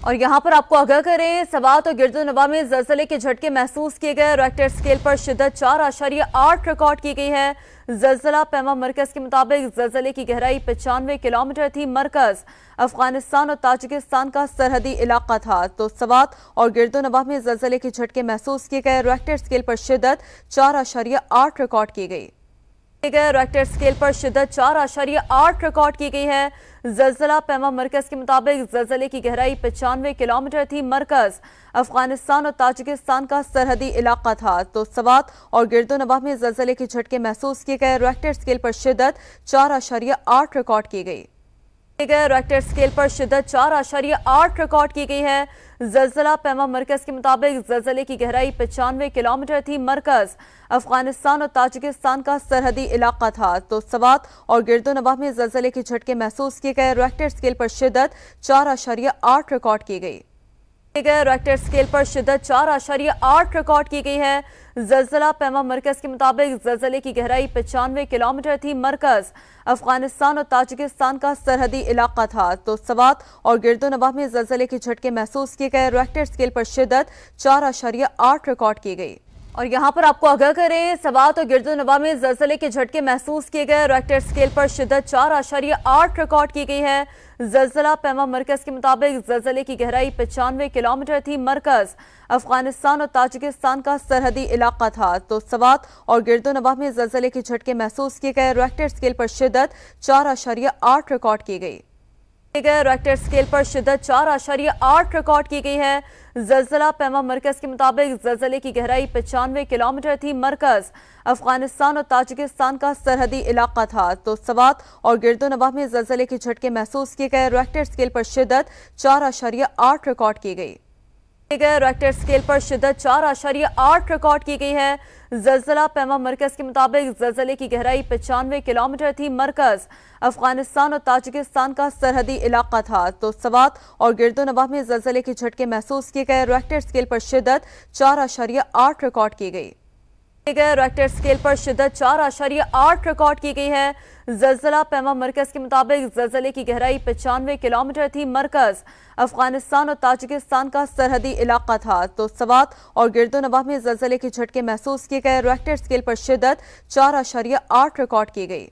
اور یہاں پر آپ کو آگاہ کریں، سوات اور گرد و نواح میں زلزلے کے جھٹکے محسوس کیے گئے۔ ریکٹر اسکیل پر شدت 4.8 ریکارڈ کی گئی ہے۔ زلزلہ پیما مرکز کے مطابق زلزلے کی گہرائی 95 کلومیٹر تھی۔ مرکز افغانستان اور تاجکستان کا سرحدی علاقہ تھا، تو سوات اور گرد و نواح میں زلزلے کے جھٹکے محسوس کیے گئے۔ ریکٹر اسکیل پر شدت 4.8 ریکارڈ کی گئی۔ ریکٹر اسکیل پر شدت 4.8 ریکارڈ کی گئی ہے۔ زلزلہ پیما مرکز کے مطابق زلزلے کی گہرائی 95 کلومیٹر تھی۔ مرکز افغانستان اور تاجکستان کا سرحدی علاقہ تھا، تو سوات اور گرد و نواح میں زلزلے کے جھٹکے محسوس کیے گئے۔ ریکٹر اسکیل پر شدت 4.8 ریکارڈ کی گئی۔ ریکٹر اسکیل پر شدت 4.8 ریکارڈ کی گئی ہے۔ زلزلہ پیما مرکز کے مطابق زلزلے کی گہرائی 95 کلومیٹر تھی۔ مرکز افغانستان اور تاجکستان کا سرحدی علاقہ تھا، تو سوات اور گرد و نواح میں زلزلے کے جھٹکے محسوس کیے گئے۔ ریکٹر اسکیل پر شدت 4.8 ریکارڈ کی گئی۔ ریکٹر اسکیل پر شدت 4.8 ریکارڈ کی گئی ہے۔ زلزلہ پیما مرکز کے مطابق زلزلے کی گہرائی 95 کلومیٹر تھی۔ مرکز افغانستان اور تاجکستان کا سرحدی علاقہ تھا، تو سوات اور گرد و نواح میں زلزلے کے جھٹکے محسوس کیے گئے۔ ریکٹر اسکیل پر شدت 4.8 ریکارڈ کی گئی۔ اور یہاں پر آپ کو آگاہ کریں، سوات اور گرد و نواح میں زلزلے کے جھٹکے محسوس کیے گئے۔ ریکٹر اسکیل پر شدت 4.8 ریکارڈ کی گئی ہے۔ زلزلہ پیما مرکز کے مطابق زلزلے کی گہرائی 95 کلومیٹر تھی۔ مرکز افغانستان اور تاجکستان کا سرحدی علاقہ تھا، تو سوات اور گرد و نواح میں زلزلے کے جھٹکے محسوس کیے گئے۔ ریکٹر اسکیل پر شدت 4.8 ریکارڈ کی گئی۔ ریکٹر اسکیل پر شدت 4.8 ریکارڈ کی گئی ہے۔ زلزلہ پیما مرکز کے مطابق زلزلے کی گہرائی 95 کلومیٹر تھی۔ مرکز افغانستان اور تاجکستان کا سرحدی علاقہ تھا، تو سوات اور گرد و نواح میں زلزلے کے جھٹکے محسوس کیے گئے۔ ریکٹر اسکیل پر شدت 4.8 ریکارڈ کی گئی۔ ریکٹر اسکیل پر شدت 4.8 ریکارڈ کی گئی ہے۔ زلزلہ پیما مرکز کے مطابق زلزلے کی گہرائی 95 کلومیٹر تھی۔ مرکز افغانستان اور تاجکستان کا سرحدی علاقہ تھا، تو سوات اور گرد و نواح میں زلزلے کے جھٹکے محسوس کیے گئے۔ ریکٹر اسکیل پر شدت 4.8 ریکارڈ کی گئی۔ ریکٹر اسکیل پر شدت 4.8 ریکارڈ کی گئی ہے۔ زلزلہ پیما مرکز کے مطابق زلزلے کی گہرائی 95 کلومیٹر تھی۔ مرکز افغانستان اور تاجکستان کا سرحدی علاقہ تھا، تو سوات اور گرد و نواح میں زلزلے کے جھٹکے محسوس کیے گئے۔ ریکٹر اسکیل پر شدت 4.8 ریکارڈ کی گئی۔